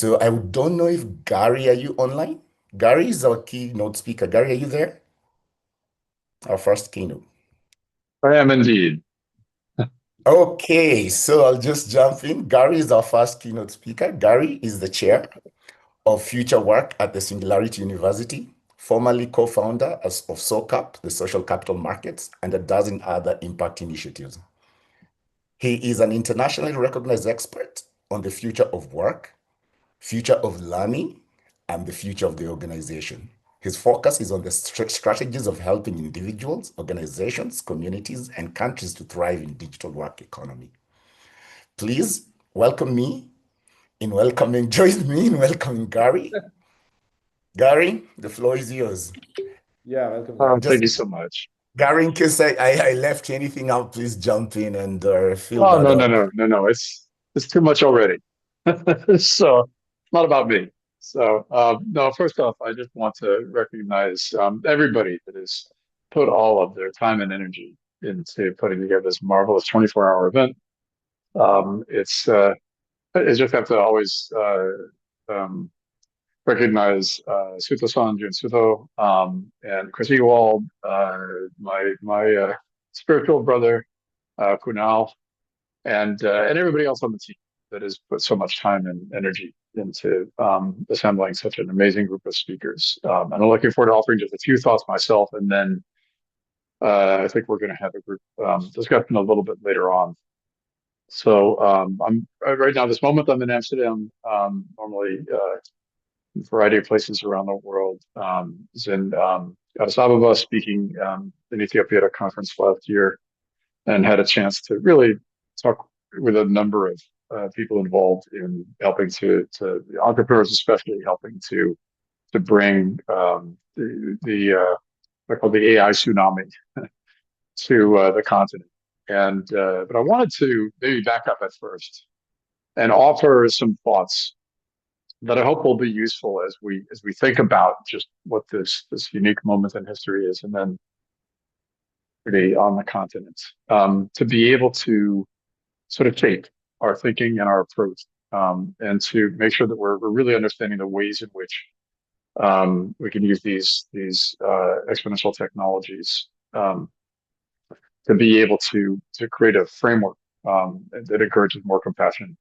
So I don't know if Gary, are you online? Gary is our keynote speaker. Gary, are you there? Our first keynote. I am indeed. Okay, so I'll just jump in. Gary is our first keynote speaker. Gary is the chair of future work at the Singularity University, formerly co-founder of SOCAP, the Social Capital Markets, and a dozen other impact initiatives. He is an internationally recognized expert on the future of work, future of learning, and the future of the organization. His focus is on the strategies of helping individuals, organizations, communities, and countries to thrive in digital work economy. Please join me in welcoming Gary. Gary, the floor is yours. Yeah, welcome, Gary. Thank Just you so much. Gary, in case I left anything out, please jump in and fill Oh, that no, no, up. no, no, no. It's too much already. So it's not about me. So no, first off, I just want to recognize everybody that has put all of their time and energy into putting together this marvelous 24-hour event. It's I just have to always um, recognize Suto-san, Jun Suto, and Chris Ewald, my spiritual brother, Kunal, and everybody else on the team that has put so much time and energy into assembling such an amazing group of speakers. And I'm looking forward to offering just a few thoughts myself, and then I think we're going to have a group discussion a little bit later on. So I'm right now, this moment, I'm in Amsterdam. Normally, a variety of places around the world. Was in Addis Ababa speaking in Ethiopia at a conference last year, and had a chance to really talk with a number of people involved in helping to entrepreneurs, especially helping to bring the I call the AI tsunami to the continent. And but I wanted to maybe back up at first and offer some thoughts that I hope will be useful as we think about just what this unique moment in history is, and then really on the continent, to be able to sort of shape our thinking and our approach, and to make sure that we're really understanding the ways in which we can use these exponential technologies to be able to create a framework that encourages more compassion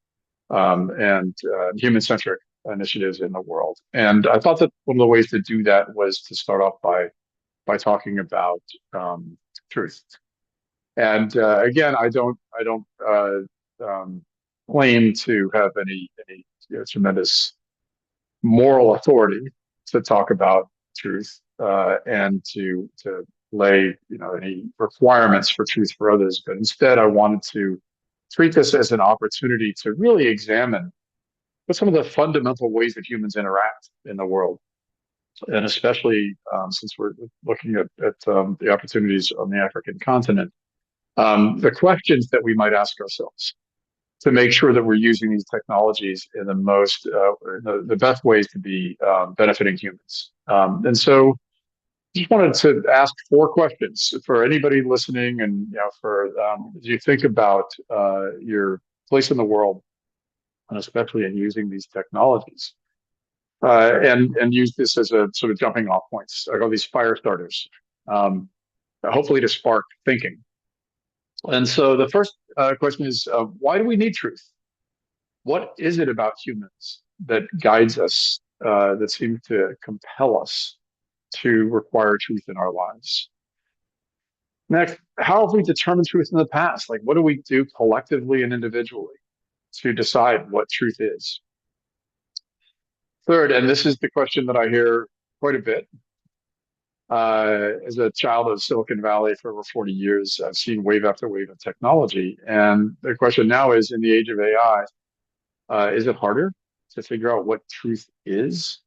and human-centric initiatives in the world. And I thought that one of the ways to do that was to start off by talking about truth. And again, I don't claim to have any tremendous moral authority to talk about truth and to lay any requirements for truth for others. But instead, I wanted to treat this as an opportunity to really examine what some of the fundamental ways that humans interact in the world, and especially since we're looking at the opportunities on the African continent, the questions that we might ask ourselves to make sure that we're using these technologies in the best ways to be benefiting humans. And so just wanted to ask four questions for anybody listening, and for as you think about your place in the world, and especially in using these technologies, and use this as a sort of jumping off points. I call these fire starters, hopefully to spark thinking. And so the first question is, why do we need truth? What is it about humans that guides us, that seems to compel us to require truth in our lives? Next, how have we determined truth in the past? Like, what do we do collectively and individually to decide what truth is? Third, and this is the question that I hear quite a bit. As a child of Silicon Valley for over 40 years, I've seen wave after wave of technology. And the question now is, in the age of AI, is it harder to figure out what truth is?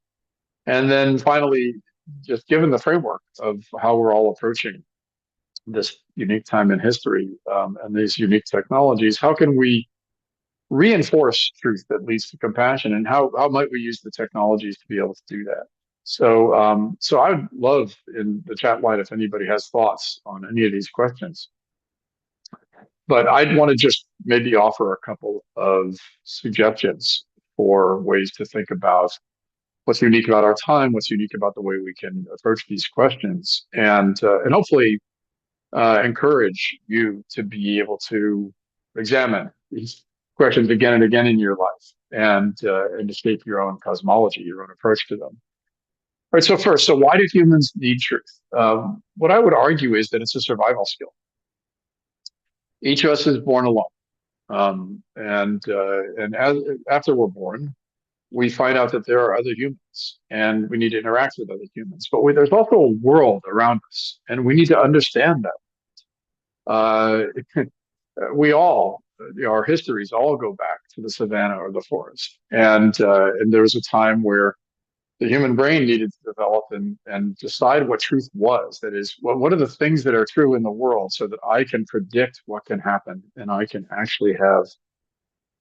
And then finally, just given the framework of how we're all approaching this unique time in history, and these unique technologies, how can we reinforce truth that leads to compassion, and how might we use the technologies to be able to do that? So I would love in the chat line if anybody has thoughts on any of these questions. But I'd want to just maybe offer a couple of suggestions for ways to think about what's unique about our time, what's unique about the way we can approach these questions, and hopefully encourage you to be able to examine these questions again and again in your life, and to shape your own cosmology, your own approach to them. All right. So first, so why do humans need truth? What I would argue is that it's a survival skill. Each of us is born alone, and after we're born, we find out that there are other humans and we need to interact with other humans. But there's also a world around us, and we need to understand that. We all, our histories all go back to the savannah or the forest. And there was a time where the human brain needed to develop and decide what truth was. That is, what are the things that are true in the world so that I can predict what can happen and I can actually have,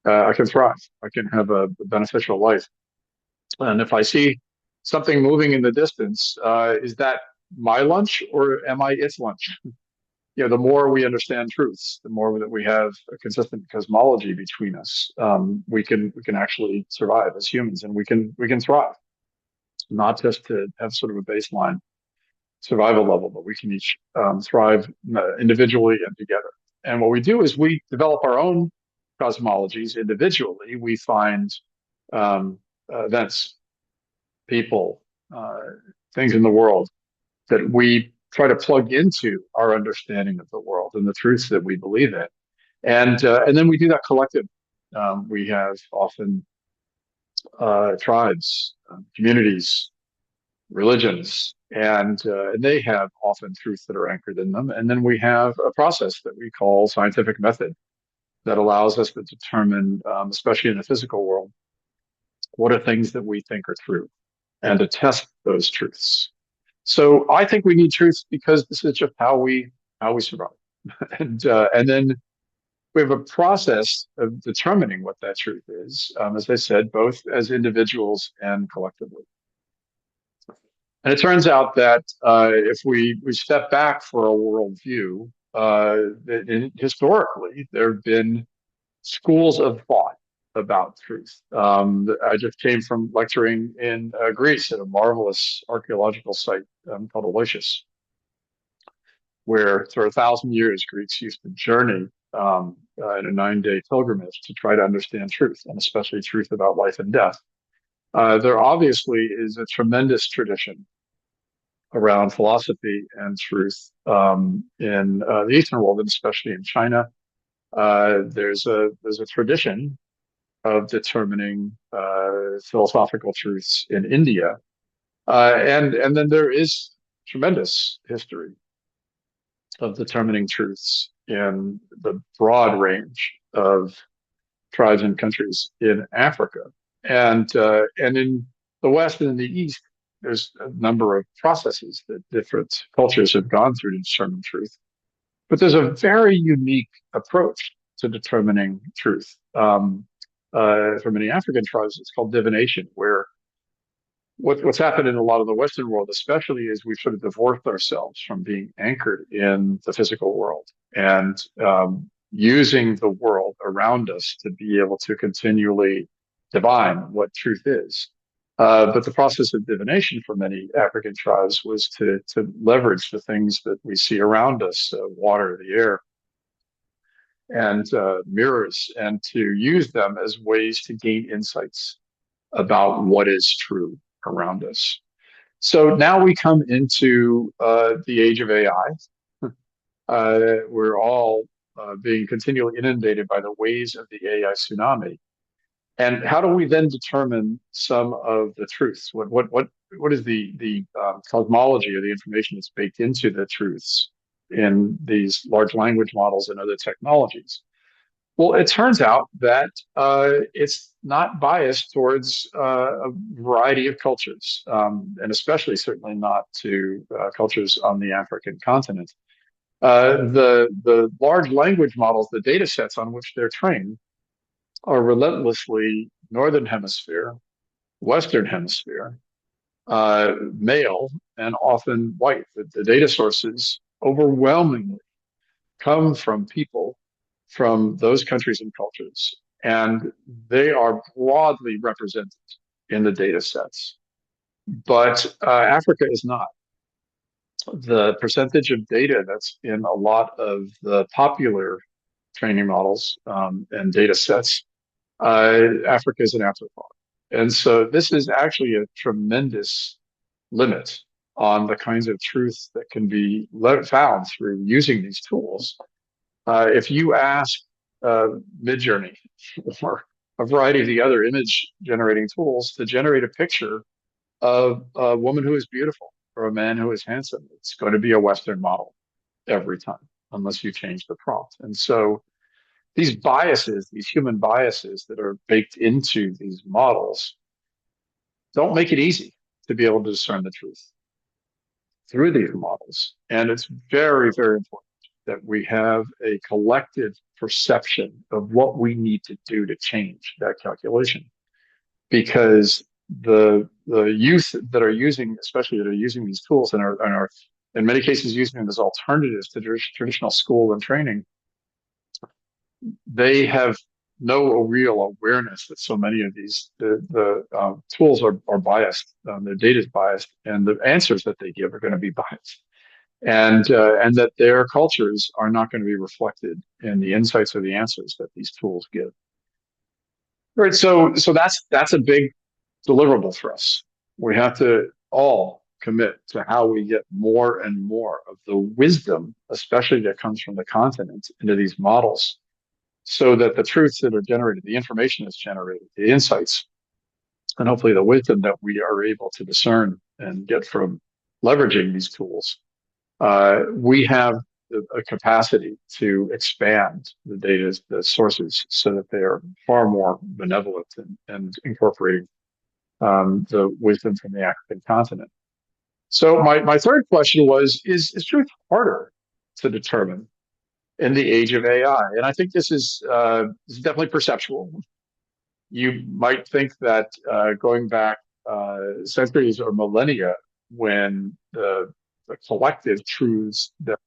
I can thrive, I can have a beneficial life. And if I see something moving in the distance, is that my lunch or am I its lunch? The more we understand truths, the more that we have a consistent cosmology between us, we can actually survive as humans, and we can thrive, not just to have sort of a baseline survival level, but we can each thrive individually and together. And what we do is we develop our own cosmologies individually. We find events, people, uh, things in the world that we try to plug into our understanding of the world and the truths that we believe in, and then we do that collectively. We have often tribes, communities, religions, and they have often truths that are anchored in them. And then we have a process that we call scientific method that allows us to determine, especially in the physical world, what are things that we think are true, and to test those truths. So I think we need truth because this is just how we survive, and then we have a process of determining what that truth is. As I said, both as individuals and collectively. And it turns out that if we step back for a worldview, historically there have been schools of thought about truth. I just came from lecturing in Greece at a marvelous archaeological site called Aloysius, where for 1,000 years Greeks used to journey in a 9-day pilgrimage to try to understand truth, and especially truth about life and death. There obviously is a tremendous tradition around philosophy and truth in the Eastern world, and especially in China. There's a tradition of determining philosophical truths in India, and then there is tremendous history of determining truths in the broad range of tribes and countries in Africa, and in the West and in the East. There's a number of processes that different cultures have gone through to determine truth, but there's a very unique approach to determining truth. For many African tribes, it's called divination, where what's happened in a lot of the Western world, especially, is we've sort of divorced ourselves from being anchored in the physical world and using the world around us to be able to continually divine what truth is. But the process of divination for many African tribes was to leverage the things that we see around us, water, the air, and mirrors, and to use them as ways to gain insights about what is true around us. So now we come into the age of AI. We're all being continually inundated by the waves of the AI tsunami. And how do we then determine some of the truths? What is the cosmology or the information that's baked into the truths in these large language models and other technologies? Well, it turns out that it's not biased towards a variety of cultures, and especially certainly not to cultures on the African continent. The large language models, the data sets on which they're trained, are relentlessly Northern Hemisphere, Western Hemisphere, male, and often white. The data sources overwhelmingly come from people from those countries and cultures. and they are broadly represented in the data sets. But Africa is not. The percentage of data that's in a lot of the popular training models and data sets, Africa is an afterthought. And so this is actually a tremendous limit on the kinds of truth that can be found through using these tools. If you ask Midjourney or a variety of the other image generating tools to generate a picture of a woman who is beautiful or a man who is handsome, it's going to be a Western model every time, unless you change the prompt. And so these biases, these human biases that are baked into these models, don't make it easy to be able to discern the truth through these models. And it's very, very important that we have a collective perception of what we need to do to change that calculation. Because the youth that are using, especially that are using these tools and are in many cases using them as alternatives to traditional school and training, they have no real awareness that so many of these tools are biased, their data is biased, and the answers that they give are going to be biased, and that their cultures are not going to be reflected in the insights or the answers that these tools give. Right. So that's a big deliverable for us. We have to all commit to how we get more and more of the wisdom, especially that comes from the continent, into these models, so that the truths that are generated, the information that's generated, the insights, and hopefully the wisdom that we are able to discern and get from leveraging these tools, we have a capacity to expand the data, the sources, so that they are far more benevolent and incorporating the wisdom from the African continent. So my third question was, is truth harder to determine in the age of AI? And I think this is definitely perceptual. You might think that going back centuries or millennia, when the collective truths that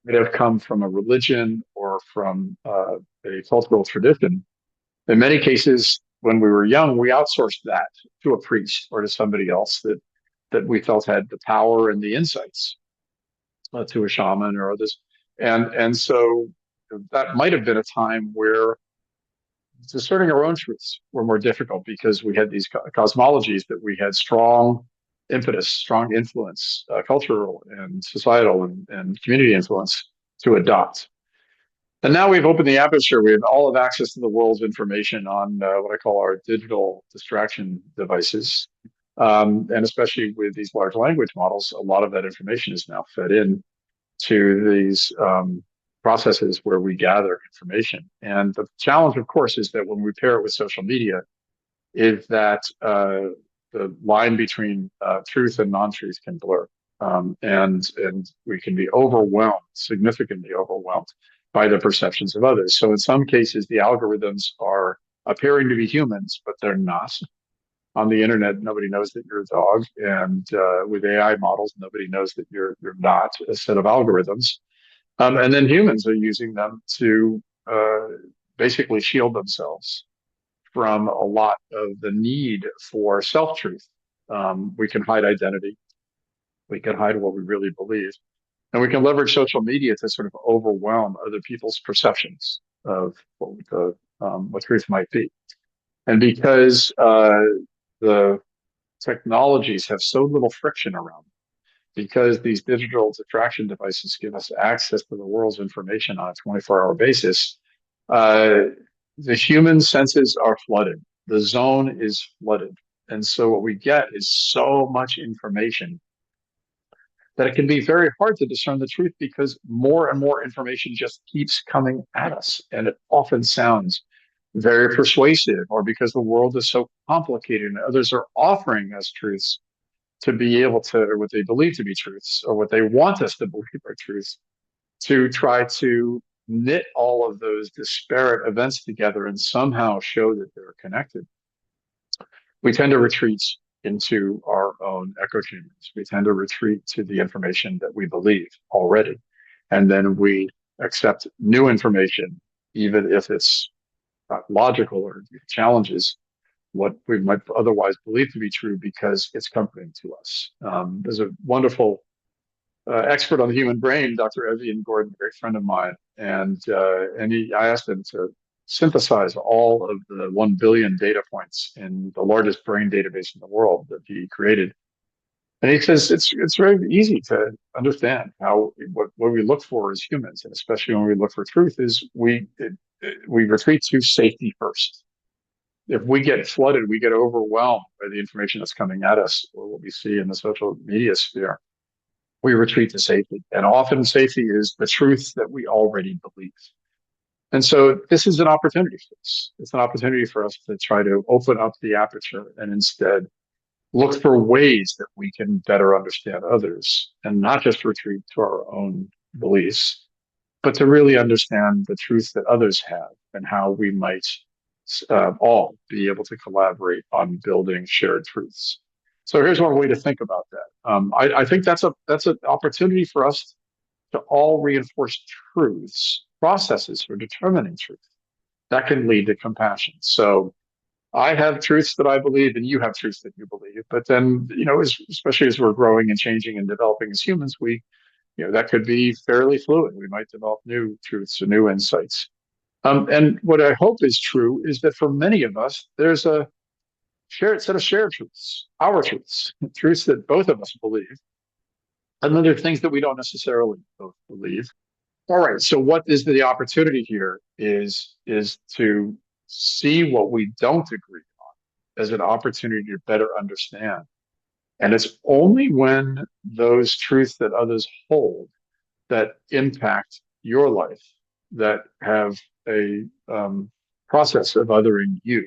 might have come from a religion or from a cultural tradition, in many cases, when we were young, we outsourced that to a priest or to somebody else that we felt had the power and the insights, to a shaman or others. And so that might have been a time where discerning our own truths were more difficult because we had these cosmologies that we had strong impetus, strong influence, cultural and societal and community influence to adopt. And now we've opened the aperture. We have all of access to the world's information on what I call our digital distraction devices. And especially with these large language models, a lot of that information is now fed in to these processes where we gather information. And the challenge, of course, is that when we pair it with social media, is that the line between truth and non-truth can blur. And we can be overwhelmed, significantly overwhelmed by the perceptions of others. So in some cases, the algorithms are appearing to be humans, but they're not. On the internet, nobody knows that you're a dog, and with AI models, nobody knows that you're not a set of algorithms. And then humans are using them to basically shield themselves from a lot of the need for self-truth. We can hide identity, we can hide what we really believe, and we can leverage social media to sort of overwhelm other people's perceptions of what truth might be. And because the technologies have so little friction around them, because these digital distraction devices give us access to the world's information on a 24-hour basis, uh, the human senses are flooded. The zone is flooded. And so what we get is so much information that it can be very hard to discern the truth because more and more information just keeps coming at us. And it often sounds very persuasive, or because the world is so complicated and others are offering us truths to be able to, or what they believe to be truths, or what they want us to believe are truths, to try to knit all of those disparate events together and somehow show that they're connected. We tend to retreat into our own echo chambers. We tend to retreat to the information that we believe already. And then we accept new information, even if it's logical or challenges what we might otherwise believe to be true because it's comforting to us. There's a wonderful expert on the human brain, Dr. Evian Gordon, a great friend of mine, and I asked him to synthesize all of the 1 billion data points in the largest brain database in the world that he created. And he says it's very easy to understand how what we look for as humans, and especially when we look for truth, is we retreat to safety first. If we get flooded, we get overwhelmed by the information that's coming at us or what we see in the social media sphere, we retreat to safety. And often safety is the truth that we already believe. And so this is an opportunity for us. It's an opportunity for us to try to open up the aperture and instead look for ways that we can better understand others and not just retreat to our own beliefs, but to really understand the truth that others have and how we might all be able to collaborate on building shared truths. So here's one way to think about that. I think that's an opportunity for us to all reinforce truths, processes for determining truth that can lead to compassion. So I have truths that I believe, and you have truths that you believe. But then, especially as we're growing and changing and developing as humans, that could be fairly fluid. We might develop new truths or new insights. And what I hope is true is that for many of us, there's a shared set of shared truths, our truths, truths that both of us believe, and then there are things that we don't necessarily both believe. All right. So what is the opportunity here is to see what we don't agree on as an opportunity to better understand. And it's only when those truths that others hold that impact your life that have a process of othering you.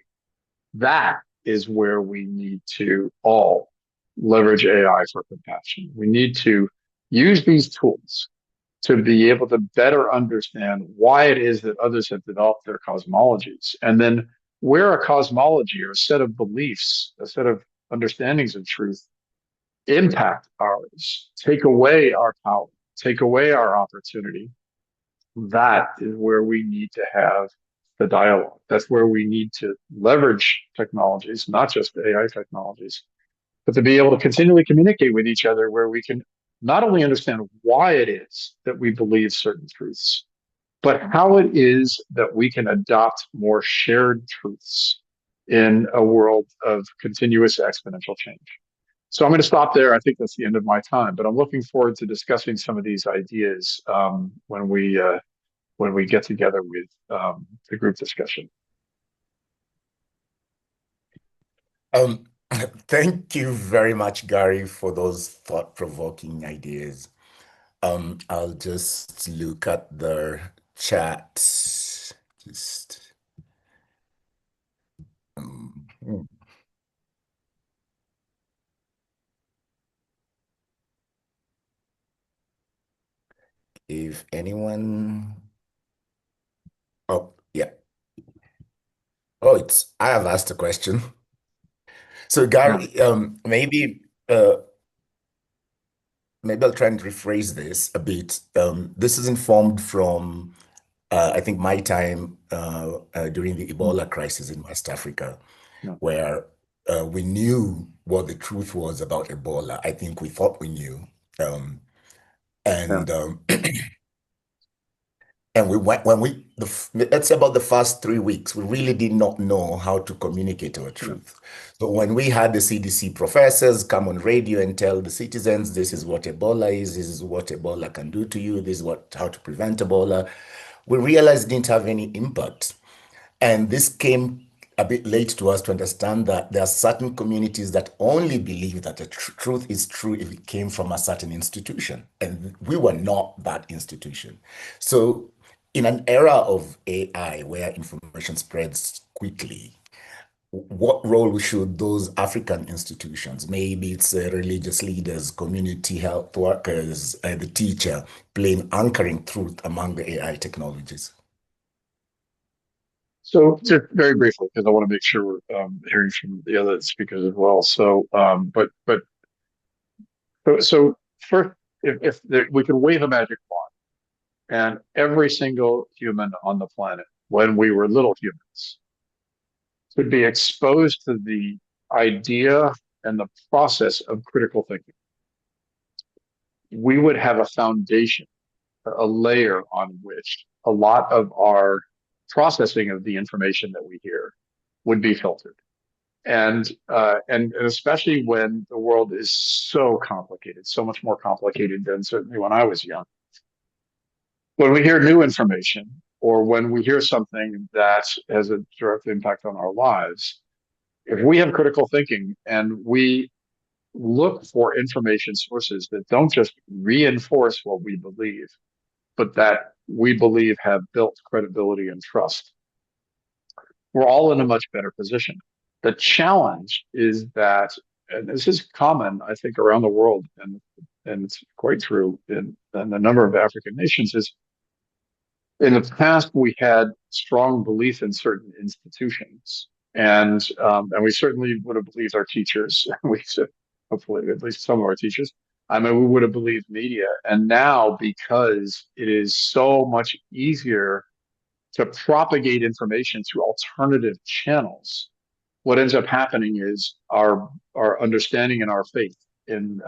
That is where we need to all leverage AI for compassion. We need to use these tools to be able to better understand why it is that others have developed their cosmologies. And then where a cosmology or a set of beliefs, a set of understandings of truth impact ours, take away our power, take away our opportunity, that is where we need to have the dialogue. That's where we need to leverage technologies, not just AI technologies, but to be able to continually communicate with each other where we can not only understand why it is that we believe certain truths, but how it is that we can adopt more shared truths in a world of continuous exponential change. So I'm going to stop there. I think that's the end of my time, but I'm looking forward to discussing some of these ideas when we get together with the group discussion. Um, Thank you very much, Gary, for those thought-provoking ideas. I'll just look at the chat. Just um, if anyone. Oh, yeah. Oh, I have asked a question. So, Yeah, Gary, maybe I'll try and rephrase this a bit. This is informed from I think my time during the mm, Ebola crisis in West Africa, yeah, where we knew what the truth was about Ebola. I think we thought we knew. Um, yeah, and and we went when we let's say about the first 3 weeks, we really did not know how to communicate our yeah. truth. So when we had the CDC professors come on radio and tell the citizens, this is what Ebola is, this is what Ebola can do to you, this is what how to prevent Ebola, we realized it didn't have any impact. And this came a bit late to us to understand that there are certain communities that only believe that the truth is true if it came from a certain institution. And we were not that institution. So, in an era of AI where information spreads quickly, what role should those African institutions, maybe it's religious leaders, community health workers, the teacher, play in anchoring truth among the AI technologies? So just very briefly, because I want to make sure we're hearing from the other speakers as well. So first, if we could wave a magic wand and every single human on the planet when we were little humans could be exposed to the idea and the process of critical thinking, we would have a foundation, a layer on which a lot of our processing of the information that we hear would be filtered. And especially when the world is so complicated, so much more complicated than certainly when I was young. When we hear new information or when we hear something that has a direct impact on our lives, if we have critical thinking and we look for information sources that don't just reinforce what we believe, but that we believe have built credibility and trust, we're all in a much better position. The challenge is that, and this is common, I think, around the world, and it's quite true in a number of African nations, is in the past we had strong belief in certain institutions, and we certainly would have believed our teachers. We hopefully at least some of our teachers. I mean, we would have believed media, and now because it is so much easier to propagate information through alternative channels, what ends up happening is our understanding and our faith in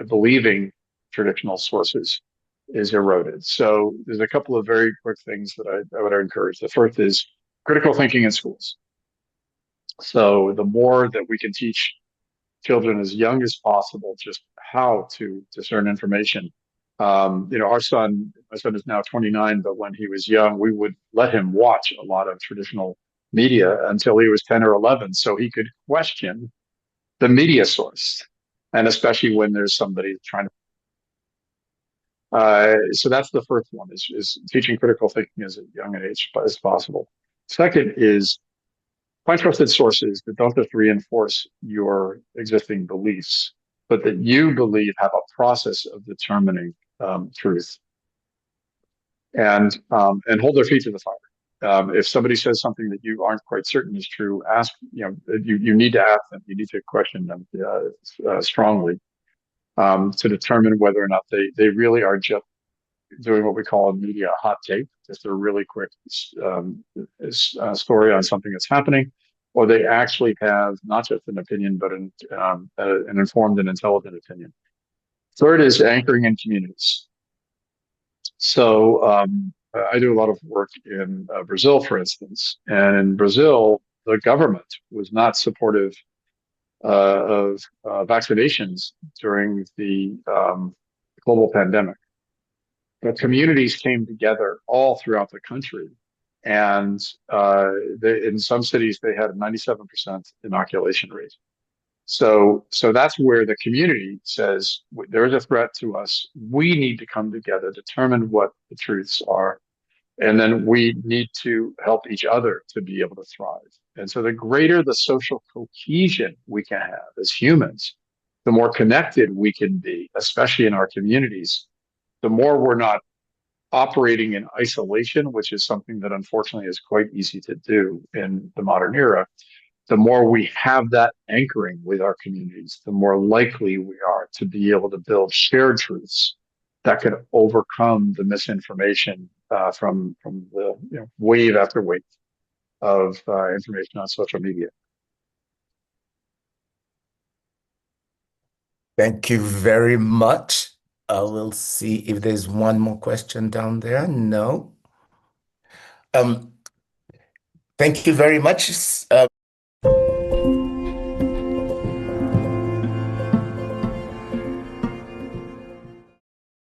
believing traditional sources is eroded. So there's a couple of very quick things that I would encourage. The first is critical thinking in schools. So the more that we can teach children as young as possible just how to discern information. My son is now 29, but when he was young, we would let him watch a lot of traditional media until he was 10 or 11 so he could question the media source. And especially when there's somebody trying to. So that's the first one is teaching critical thinking as a young an age as possible. Second is find trusted sources that don't just reinforce your existing beliefs, but that you believe have a process of determining truth and hold their feet to the fire. If somebody says something that you aren't quite certain is true, ask. You need to ask them. You need to question them strongly to determine whether or not they really are just doing what we call a media hot take, just a really quick story on something that's happening, or they actually have not just an opinion, but an informed and intelligent opinion. Third is anchoring in communities. So I do a lot of work in Brazil, for instance, and in Brazil, the government was not supportive of vaccinations during the global pandemic. The communities came together all throughout the country. And in some cities, they had a 97% inoculation rate. So that's where the community says there is a threat to us. We need to come together, determine what the truths are, and then we need to help each other to be able to thrive. And so the greater the social cohesion we can have as humans, the more connected we can be, especially in our communities, the more we're not operating in isolation, which is something that unfortunately is quite easy to do in the modern era. The more we have that anchoring with our communities, the more likely we are to be able to build shared truths that can overcome the misinformation from the wave after wave of information on social media. Thank you very much. I will see if there's one more question down there. No. Um, Thank you very much.